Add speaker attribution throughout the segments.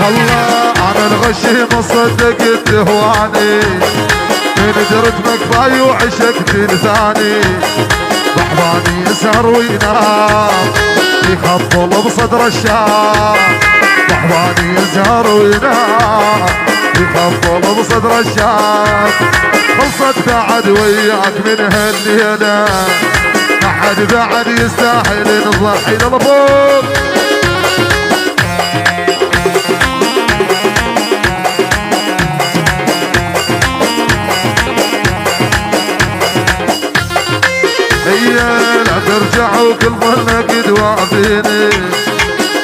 Speaker 1: الله انا الغشيم صدقت هواني من درت مكفاي وعشقت لساني ضحضاني يسهر وينام يخبل بصدر الشام ضحضاني يسهر وينام يخبل بصدر الشام خلصت بعد وياك من هالليلة ما حد بعد يستاهل نضحي للفوق لا ترجعوا كل ظن قد واعطيني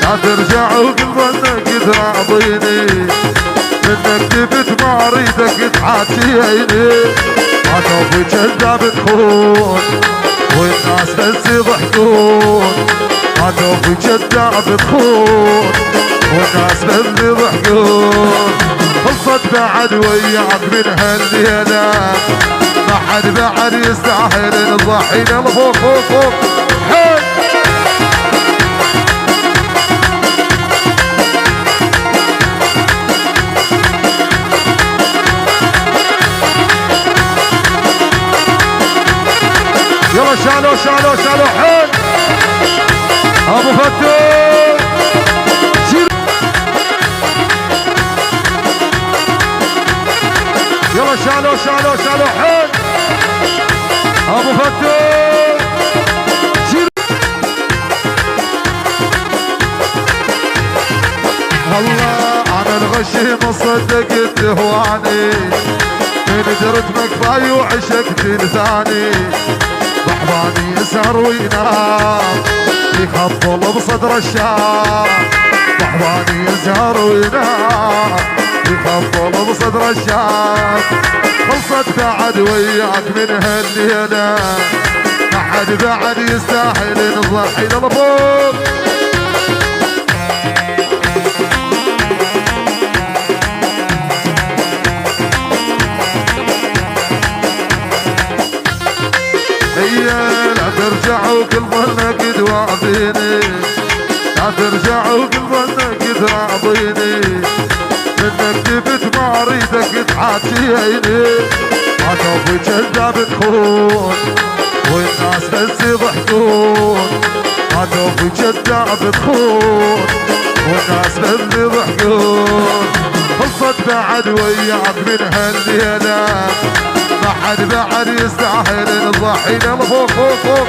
Speaker 1: لا ترجعوا كل ظن قد راضيني منك جبت ما اريدك تعاتيني ما توفي كذاب تخون والناس بس يضحكون ما توفي كذاب تخون والناس بس يضحكون خلصت بعد وياك من هالليلة ما حد بعد يستاهل نضحي للفوق فوق فوق حي يلا شالو شالو شالو حي ابو فتوح يلا شالو شالو شالو حي ابو فتوح الله انا الغشيم صدقت هواني من درت مكفاي وعشقت لساني ضحضاني يسهر وينام يخبل بصدر الشام ضحضاني يسهر وينام يخبل بصدر الشام خلصت بعد وياك من هالليلة ما حد بعد يستاهل نضحي للفوق لا ترجعوا كل ظن قد واعطيني لا ترجعوا كل ظن قد راضيني منك جبت ما اريدك تعاتيني ما توفي كذاب تخون والناس بس يضحكون ما توفي كذاب تخون والناس بس يضحكون خلصت بعد وياك من هالليلة ما حد بعد يستاهل نضحي للفوق فوق فوق